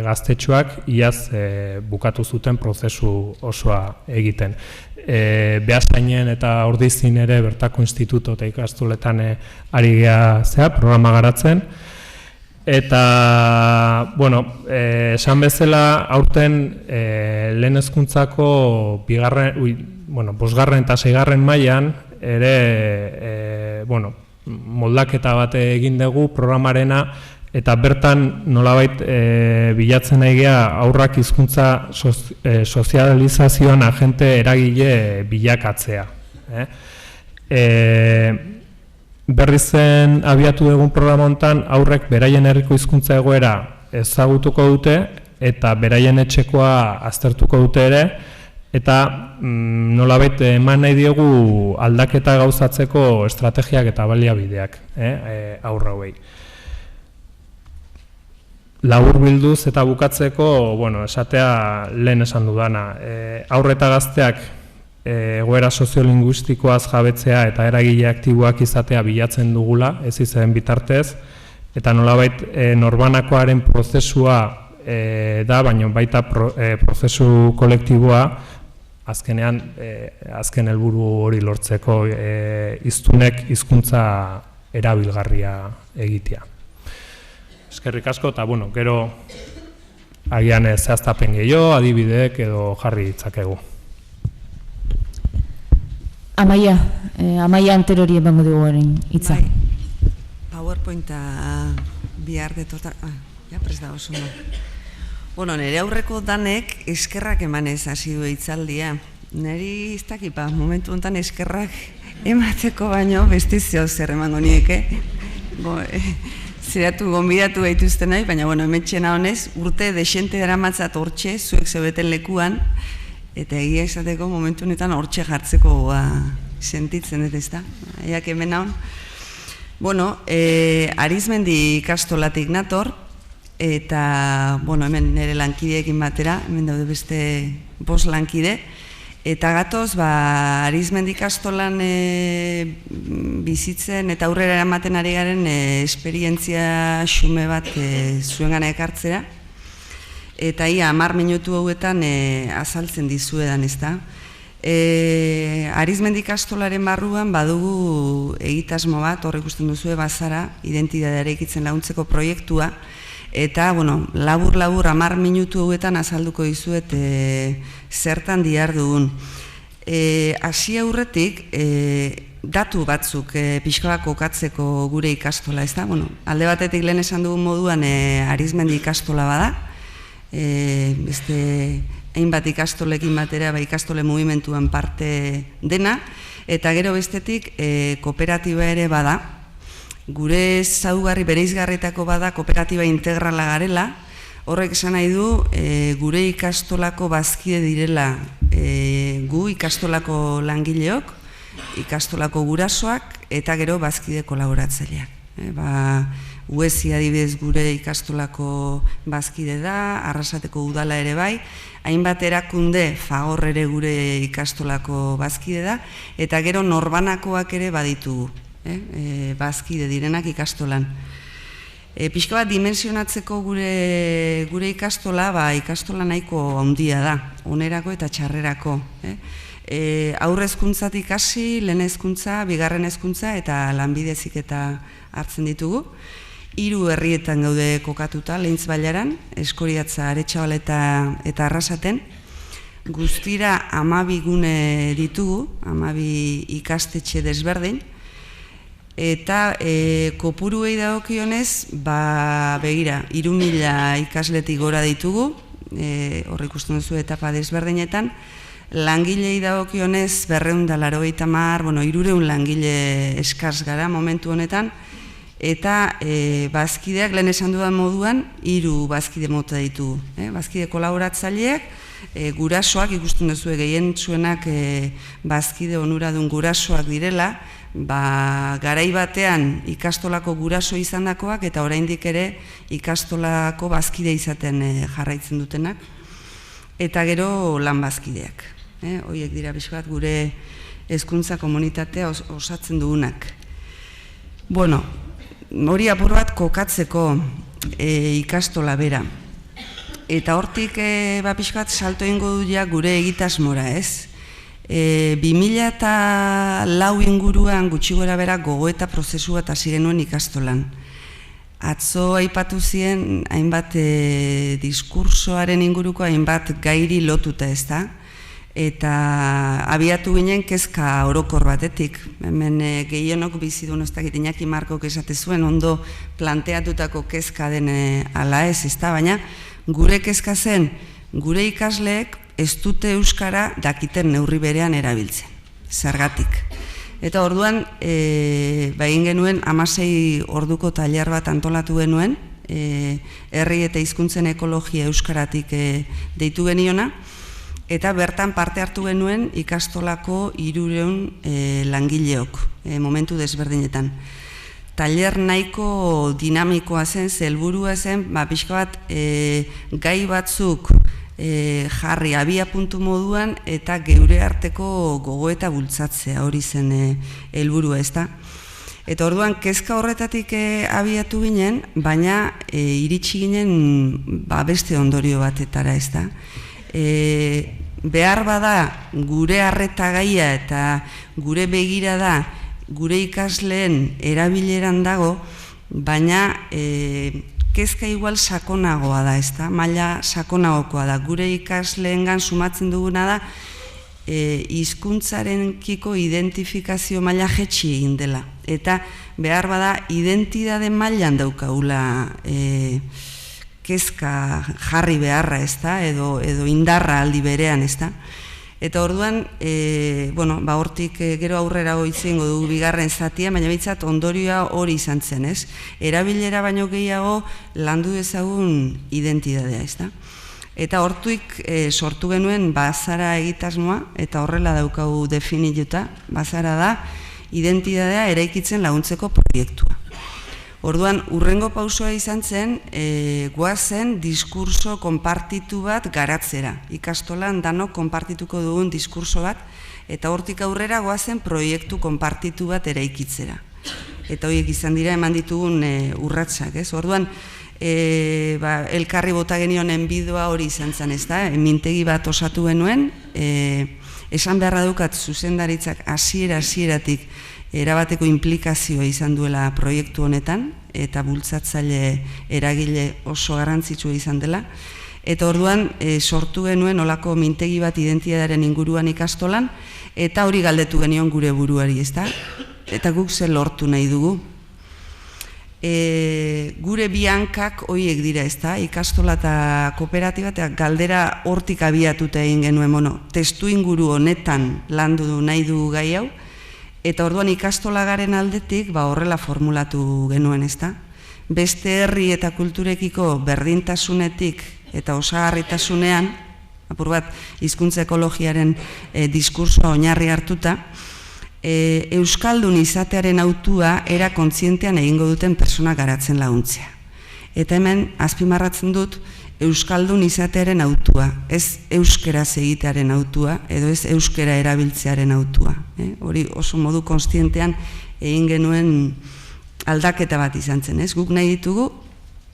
gaztetxoak iaz bukatu zuten prozesu osoa egiten. Beasainen eta Ordizin ere bertako instituto eta ikastoletan ari gea programa garatzen. Eta, bueno, esan bezala aurten lehen hezkuntzako bosgarren eta seigarren mailan ere, bueno, moldaketa bat egin dugu programarena, eta bertan nolabait bilatzen nahi gea aurrak hizkuntza sozializazioan agente eragile bilakatzea. Berrizen abiatu dugun programa honetan aurrek beraien herriko hizkuntza egoera ezagutuko dute eta beraien etxekoa aztertuko dute ere, eta nolabait eman nahi diogu aldaketa gauzatzeko estrategiak eta baliabideak aurra hauei. Laburbilduz eta bukatzeko, bueno, esatea lehen esan dudana, aurre eta gazteak egoera soziolinguistikoaz jabetzea eta eragile aktiboak izatea bilatzen dugula, ez izan bitartez, eta nolabait norbanakoaren prozesua da, baina baita prozesu kolektiboa azkenean azken helburu hori lortzeko hiztunek hizkuntza erabilgarria egitea. Eskerrik asko, eta bueno, gero agian zehaztapen gehiago, adibideek edo jarri ditzakegu. Amaia Anterori emango dugu orain hitza. PowerPointa bihar detotak, ja prest da oso. Bueno, nire aurreko danek eskerrak emanez hasi du hitzaldia. Niri ez dakipa, momentu honetan eskerrak emateko baino bestizio zer emango nieke. Gonbidatu gaituzte nahi, baina hemetxena honez, urte desente daramatzat hortxe, zuek zebeten lekuan, eta egia esateko momentu honetan hortxe jartzeko sentitzen dut ezta, aiak hemen hau. Bueno, Arizmendi ikastolatik nator, eta hemen nire lankideekin batera, hemen daude beste 5 lankide, eta gatoz, Arizmendi ikastolan bizitzen eta aurrera eramaten ari garen esperientzia xume bat zuengana ekartzera, eta ia 10 minutu hauetan azaltzen dizuedan, ezta. Arizmendi ikastolaren barruan badugu egitasmo bat, hor ikusten duzue bazara, identitatea eraikitzen laguntzeko proiektua, eta, labur 10 minutu hauetan azalduko dizuet zertan dihardugun. Hasi aurretik, datu batzuk pixka bat kokatzeko gure ikastola, ez da? Alde batetik lehen esan dugun moduan Arizmendi ikastola bada, beste hainbat ikastolekin batera ikastole mugimenduan parte dena, eta gero bestetik kooperatiba ere bada, gure zaugarri bereizgarritako bada kooperatiba integrala garela, horrek esan nahi du gure ikastolako bazkide direla gu ikastolako langileok, ikastolako gurasoak eta gero bazkide kolaboratzaileak. Uezi adibidez gure ikastolako bazkide da, Arrasateko udala ere bai, hainbat erakunde Fagor ere gure ikastolako bazkide da, eta gero norbanakoak ere baditugu, bazkide direnak ikastolan. Pixka bat dimensionatzeko gure ikastola, ikastola nahiko handia da, onerako eta txarrerako. Aurre hezkuntzatik hasi, lehen hezkuntza, bigarren hezkuntza eta lanbide heziketa hartzen ditugu. 3 herrietan gaude kokatuta, Lehintz Bailaran, Eskoriatza, Aretxabal eta Arrasaten. Guztira 12 gune ditugu, 12 ikastetxe desberdin. Eta kopuruei dagokionez, begira, 3.000 ikasletik gora ditugu, hor ikusten duzu etapa desberdinetan. Langilei dagokionez 280, 300 langile eskaz gara momentu honetan, eta bazkideak, lehen esan dudan moduan, 3 bazkide mota ditugu. Bazkide kolaboratzaileak, gurasoak, ikusten duzu gehien zuenak bazkide onuradun gurasoak direla, garai batean ikastolako guraso izandakoak eta oraindik ere ikastolako bazkide izaten jarraitzen dutenak, eta gero lan bazkideak. Horiek dira pixka bat gure hezkuntza komunitatea osatzen dugunak. Bueno, hori apur bat kokatzeko ikastola bera. Eta hortik pixka bat salto egingo du ja gure egitasmora, ez? 2004 inguruan gutxi gora bera gogoeta prozesu bat hasi genuen ikastolan. Atzo aipatu ziren hainbat diskursoaren inguruko hainbat gairi lotuta, ez da? Eta abiatu ginen kezka orokor batetik. Hemen gehienok bizidun ez dakit Iñaki Markok esate zuen ondo planteatutako kezka den ala ez, ezta? Baina gure kezka zen, gure ikasleek ez dute euskara dakiten neurri berean erabiltzen, zergatik. Eta orduan, egin genuen 16 orduko tailer bat antolatu genuen, herri eta hizkuntzen ekologia euskaratik deitu geniona, eta bertan parte hartu genuen ikastolako 300 langileok, momentu desberdinetan. Tailer nahiko dinamikoa zen, helburua zen, pixka bat gai batzuk jarri abia puntu moduan eta geure arteko gogoeta bultzatzea hori zen helburua, ezta? Eta orduan kezka horretatik abiatu ginen, baina iritsi ginen beste ondorio batetara, ezta? Behar bada gure arreta gaia eta gure begirada gure ikasleen erabileran dago, baina kezka igual sakonagoa da, ezta? Maila sakonagokoa da. Gure ikasleengan sumatzen duguna da hizkuntzarenkiko identifikazio maila jetxi egin dela. Eta behar bada identitate mailan daukagula kezka jarri beharra, ezta? Edo indarra aldi berean, ezta? Eta orduan, hortik gero aurrera izango dugu bigarren zatia, baina behintzat ondorioa hori izan zen, ez? Erabilera baino gehiago landu dezagun identitatea, ez da? Eta hortuik sortu genuen bazara egitasmoa, eta horrela daukagu definituta, bazara da identitatea eraikitzen laguntzeko proiektua. Orduan, urrengo pausua izan zen, goazen diskurso konpartitu bat garatzera. Ikastolan danok konpartituko dugun diskurso bat, eta hortik aurrera goazen proiektu konpartitu bat eraikitzera. Eta horiek izan dira eman ditugun urratsak, ez? Orduan, elkarri bota genionen bideoa hori izan zen, ez da? Mintegi bat osatu genuen, esan beharra dukat zuzendaritzak hasieratik erabateko implikazioa izan duela proiektu honetan, eta bultzatzaile eragile oso garrantzitsua izan dela. Eta orduan sortu genuen olako mintegi bat identitatearen inguruan ikastolan, eta hori galdetu genion gure buruari, ezta? Eta guk zer lortu nahi dugu. Gure bi hankak horiek dira, ezta? Ikastola eta kooperatiba, eta galdera hortik abiatuta egin genuen, testu inguru honetan landu nahi dugu gai hau, eta orduan ikastolagaren aldetik horrela formulatu genuen, ezta? Beste herri eta kulturekiko berdintasunetik eta osagarritasunean, apur bat hizkuntza ekologiaren diskursoa oinarri hartuta, euskaldun izatearen hautua era kontzientean egingo duten persona garatzen laguntzea. Eta hemen azpimarratzen dut euskaldun izatearen hautua, ez euskeraz egitearen hautua, edo ez euskera erabiltzearen hautua. Hori oso modu kontzientean egin genuen aldaketa bat izan zen, ez? Guk nahi ditugu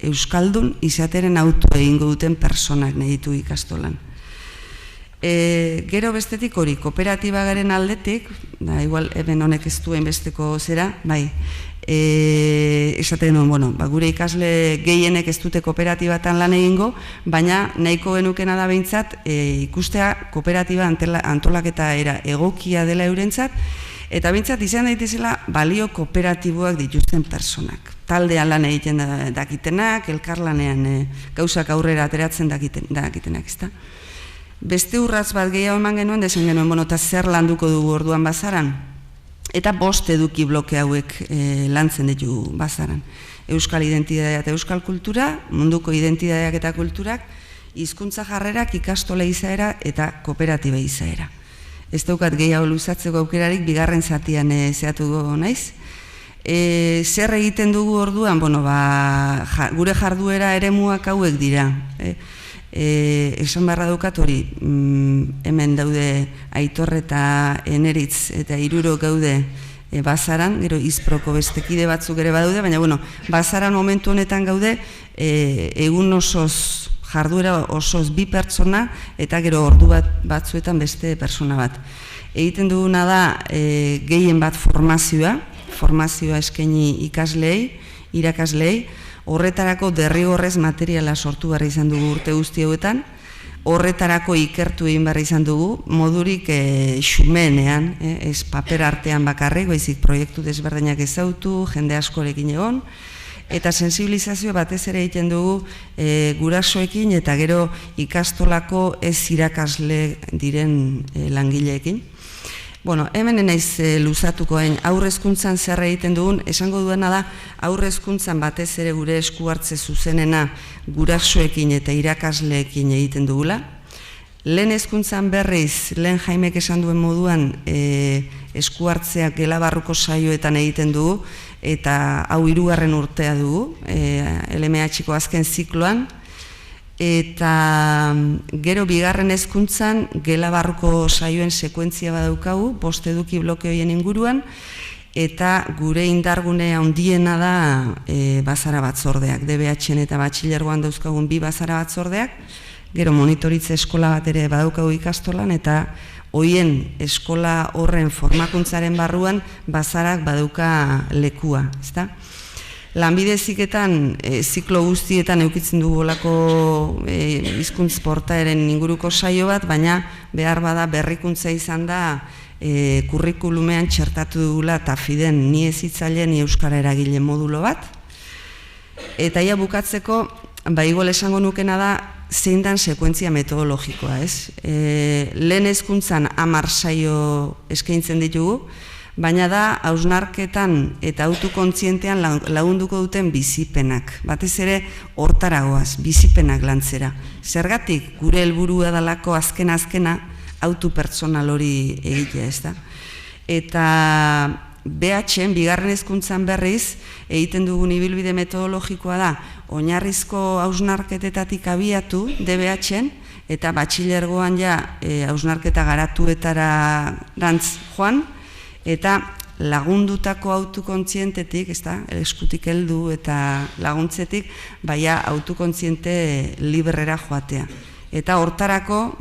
euskaldun izatearen hautua egingo duten personak nahi ditugu ikastolan. Gero bestetik hori, kooperatibagaren aldetik, igual eben honek ez duen besteko zera, bai, esaten nuen, gure ikasle gehienek ez dute kooperatibatan lan egingo, baina nahiko genukena da behintzat ikustea kooperatiba antolaketa era egokia dela eurentzat, eta behintzat izan daitezela balio kooperatiboak dituzten personak. Taldean lan egiten dakitenak, elkarlanean gauzak aurrera ateratzen dakitenak, ezta? Beste urratz bat gehiago eman genuen, dezen genuen, eta zer landuko dugu orduan bazaran? eta 5 eduki bloke hauek lantzen ditu bazaran. Euskal identitatea eta euskal kultura, munduko identitateak eta kulturak, hizkuntza jarrerak, ikastola izaera eta kooperatiba izaera. Ez daukat gehiago luzatzeko aukerarik, bigarren zatian zehatuko naiz. Zer egiten dugu orduan? Gure jarduera eremuak hauek dira. Esan beharra daukat hori, hemen daude Aitor eta Eneritz eta 3 gaude bazaran, gero izproko bestekide batzuk ere badaude, baina bazaran momentu honetan gaude egun osoz, jarduera osoz 2 pertsona eta gero ordu batzuetan beste pertsona bat. Egiten duguna da gehien bat formazioa eskaini ikasleei, irakasleei, horretarako derrigorrez materiala sortu behar izan dugu urte guzti hauetan, horretarako ikertu egin behar izan dugu, modurik xumeenean, ez paper artean bakarrik, baizik proiektu desberdinak ezautu, jende askorekin egon, eta sensibilizazioa batez ere egiten dugu gurasoekin eta gero ikastolako ez irakasle diren langileekin. Hemen naiz luzatuko hain aurre hezkuntzan zer egiten dugun, esango duena da aurre hezkuntzan batez ere gure esku hartze zuzenena gurasoekin eta irakasleekin egiten dugula. Lehen hezkuntzan berriz, lehen Jaimek esan duen moduan esku hartzeak gela barruko saioetan egiten dugu, eta hau 3. urtea dugu, LMH-ko azken zikloan, eta gero bigarren hezkuntzan gela barruko saioen sekuentzia badaukagu, 5 eduki bloke horien inguruan, eta gure indargune handiena da bazara batzordeak, DBH-en eta batxilergoan dauzkagun 2 bazara batzordeak, gero monitoritze eskola bat ere badaukagu ikastolan, eta hoien eskola horren formakuntzaren barruan bazarak badauka lekua, ezta? Lanbide heziketan, ziklo guztietan eukitzen dugu olako hizkuntz portaeren inguruko saio bat, baina behar bada berrikuntza izan da kurrikulumean txertatu dugula TAFIDen ni hezitzaileen ni euskara eragile modulo bat. Eta ia bukatzeko, igual esango nukena da zein dan sekuentzia metodologikoa, ez? Lehen hezkuntzan 10 saio eskaintzen ditugu, baina da hausnarketan eta autokontzientean lagunduko duten bizipenak. Batez ere hortaragoaz, bizipenak lantzera. Zergatik gure helburua dalako azkena autopertsonal hori egitea, ez da? Eta BH-en, bigarren hezkuntzan berriz, egiten dugun ibilbide metodologikoa da, oinarrizko hausnarketetatik abiatu DBH-en, eta batxilergoan hausnarketa garatuetara rantz joan, eta lagundutako autokontzientetik, eskutik heldu eta laguntzetik, baina autokontziente librera joatea. Eta hortarako,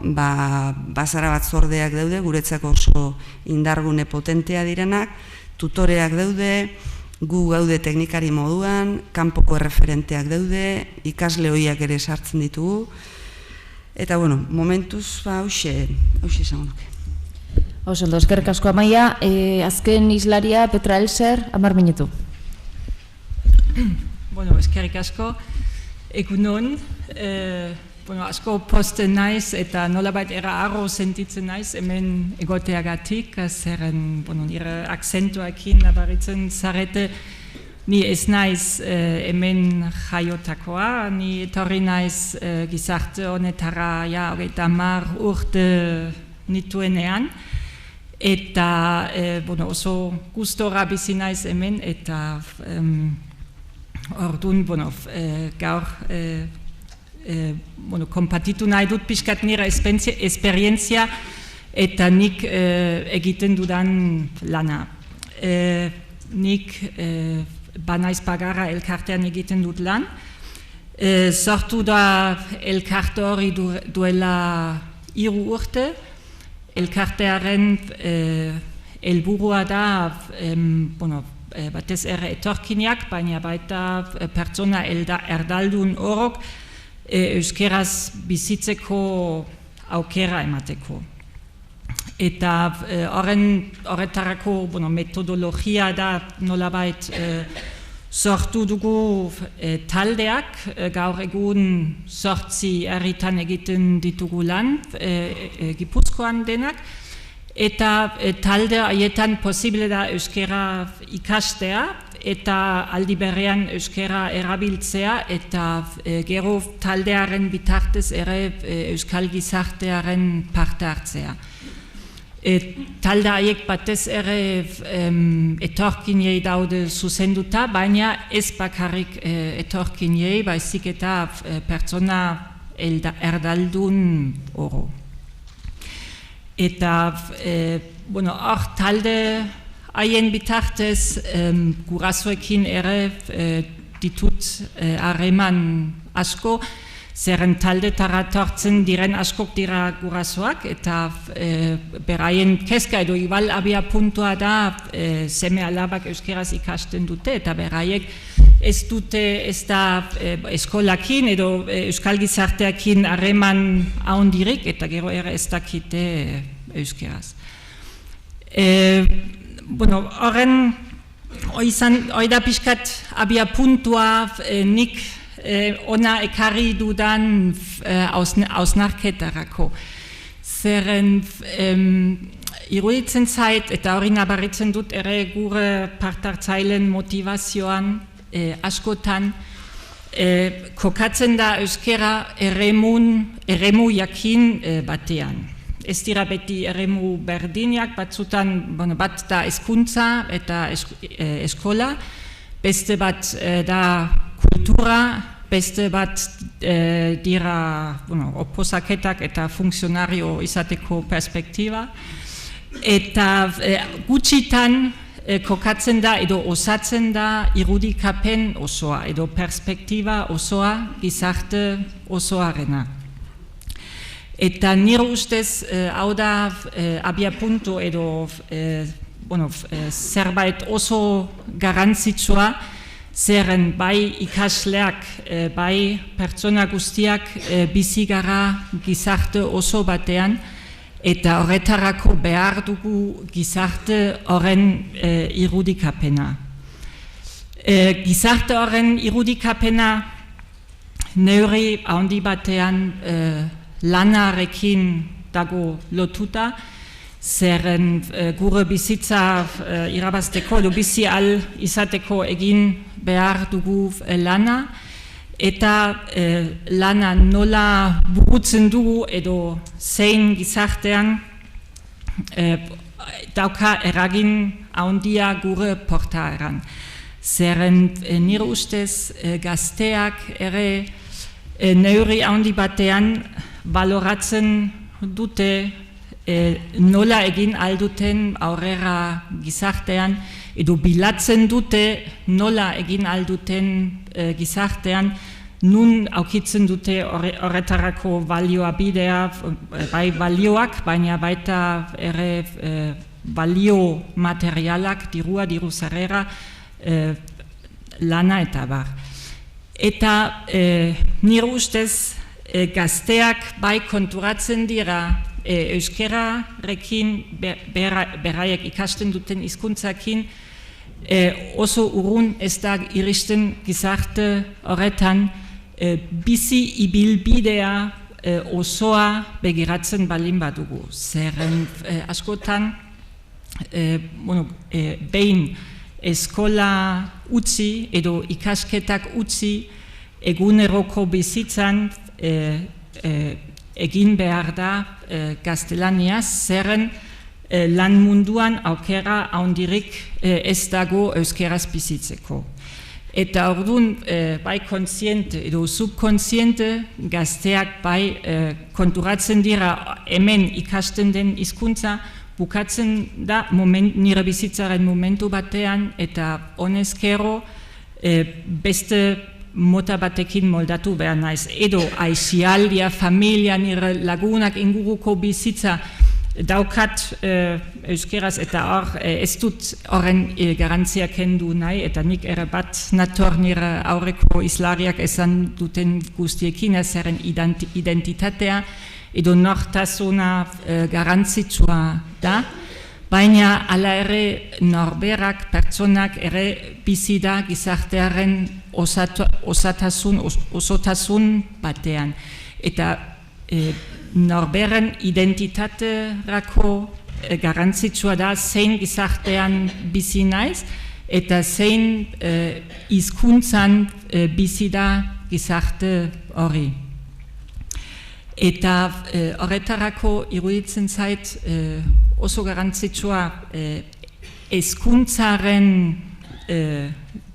bazara batzordeak daude, guretzako oso indargune potentea direnak, tutoreak daude, gu gaude teknikari moduan, kanpoko erreferenteak daude, ikasle hoiak ere sartzen ditugu, eta momentuz, hauxe esango nuke. Oso, eskerrik asko Amaia, azken islaria Petra Elser, 10 minutu. Eskerrik asko, egunon, asko posten naiz eta nolabait harro sentitzen naiz hemen egoteagatik, zeren nire akzentuakin nabaritzen zarete, ni ez naiz hemen jaiotakoa, ni etorri naiz gizarte honetara 30 urte nituenean, eta oso gustora bizi naiz hemen, eta orduan gaur konpartitu nahi dut pixkat nire esperientzia eta nik egiten dudan lana. Nik banaiz bagarra elkartean egiten dut lan. Sortu da elkarte hori duela 3 urte. Elkartearen helburua da, batez ere etorkinak, baina baita pertsona erdaldun horok euskeraz bizitzeko aukera emateko. Eta horretarako metodologia da nolabait sortu dugu taldeak, gaur egun 8 herritan egiten ditugu lan, Gipuzkoan denak, eta talde haietan posible da euskera ikastea, eta aldi berean euskera erabiltzea, eta gero taldearen bitartez ere euskal gizartearen parte hartzea. Talde haiek batez ere etorkinei daude zuzenduta, baina ez bakarrik etorkinei, baizik eta pertsona erdaldun oro. Eta, hor talde haien bitartez gurasoekin ere ditut harreman asko, zeren taldetara tortzen diren askok dira gurasoak, eta beraien kezka edo igual abia puntua da seme alabak euskeraz ikasten dute, eta beraiek ez dute ez da eskolakin edo euskal gizarteakin harreman ahondirik, eta gero ere ez dakite euskeraz. Horren, hoi da pixkat abia puntua nik ona ekarri dudan hausnarketarako. Zeren iruditzen zait, eta hori nabaritzen dut ere gure partartzailen motivazioan askotan, kokatzen da euskera eremu jakin batean. Ez dira beti eremu berdinak, batzutan bat da hezkuntza eta eskola, beste bat da kultura, beste bat dira oposaketak eta funtzionario izateko perspektiba, eta gutxitan kokatzen da edo osatzen da irudikapen osoa edo perspektiba osoa gizarte osoarena. Eta nire ustez hau da abia puntu edo zerbait oso garrantzitsua, zeren bai ikasleak, bai pertsona guztiak bizi gara gizarte oso batean, eta horretarako behar dugu gizarte horren irudikapena. Gizarte horren irudikapena neurri handi batean lanarekin dago lotuta, zeren gure bizitza irabazteko edo bizi al izateko egin behar dugu lana, eta lana nola burutzen dugu edo zein gizartean dauka eragin handia gure portaeran. Zeren nire ustez gazteak ere neurri handi batean baloratzen dute nola egin alduten aurrera gizartean, edo bilatzen dute nola egin alduten gizartean, nun aukitzen dute horretarako balioa bidea, bai balioak, baina baita ere balio materialak, dirua, diru sarrera, lana eta bar. Eta nire ustez gazteak bai konturatzen dira euskerarekin beraiek ikasten duten hizkuntzakin oso urrun ez da iristen gizarte horretan bizi ibilbidea osoa begiratzen balin badugu. Zeren askotan behin eskola utzi edo ikasketak utzi eguneroko bizitzan egin behar da gaztelaniaz, zeren lan munduan aukera handirik ez dago euskeraz bizitzeko. Eta orduan bai kontziente edo subkontziente gazteak bai konturatzen dira hemen ikasten den hizkuntza bukatzen da nire bizitzaren momentu batean, eta honezkero beste mota batekin moldatu behar naiz, edo aizialdia, familia, nire lagunak inguruko bizitza daukat euskeraz, eta hor ez dut horren garantzia kendu nahi, eta nik ere bat nator nire aurreko islariak esan duten guztiekin, ezaren identitatea edo nortasuna garantzitsua da, baina ala ere norberak, pertsonak ere bizi da gizartearen osotasun batean. Eta norberen identitaterako garrantzitsua da zein gizartean bizi naiz, eta zein hizkuntzan bizi da gizarte hori. Eta horretarako iruditzen zait oso garrantzitsua hezkuntzaren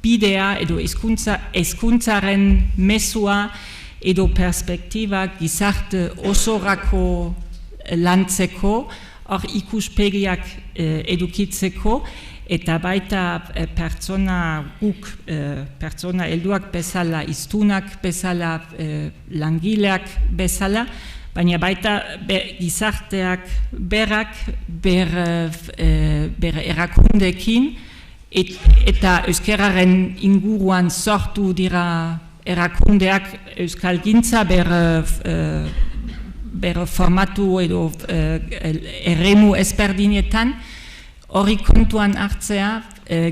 bidea edo hezkuntzaren mezua edo perspektiba gizarte osorako lantzeko, hor ikuspegiak edukitzeko, eta baita pertsona helduak bezala, hiztunak bezala, langileak bezala, baina baita gizarteak berak bere erakundeekin eta euskararen inguruan sortu dira erakundeak euskalgintza bere formatu edo eremu ezberdinetan, hori kontuan hartzea,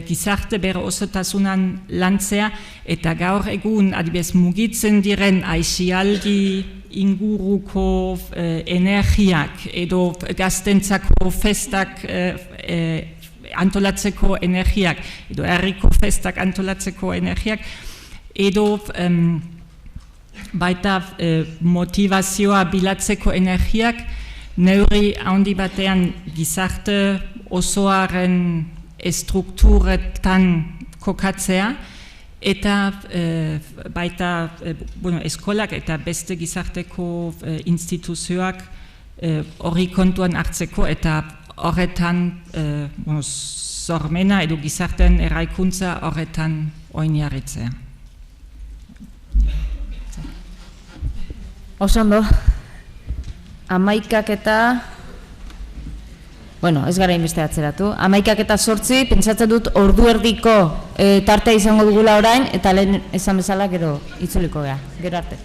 gizarte bere osotasunan lantzea, eta gaur egun adibidez mugitzen diren aisialdi inguruko energiak edo gaztentzako festak antolatzeko energiak edo herriko festak antolatzeko energiak edo baita motivazioa bilatzeko energiak neurri handi batean gizarte osoaren strukturetan kokatzea eta baita eskolak eta beste gizarteko instituzioak hori kontuan hartzeko eta horretan sormena edo gizartean eraikuntza horretan oinarritzea. Oso ondo, 11 ez gara inbeste atzeratu, 11:08 pentsatzen dut ordu erdiko tartea izango dugula orain, eta lehen esan bezala gero itzuliko gara, gero arte.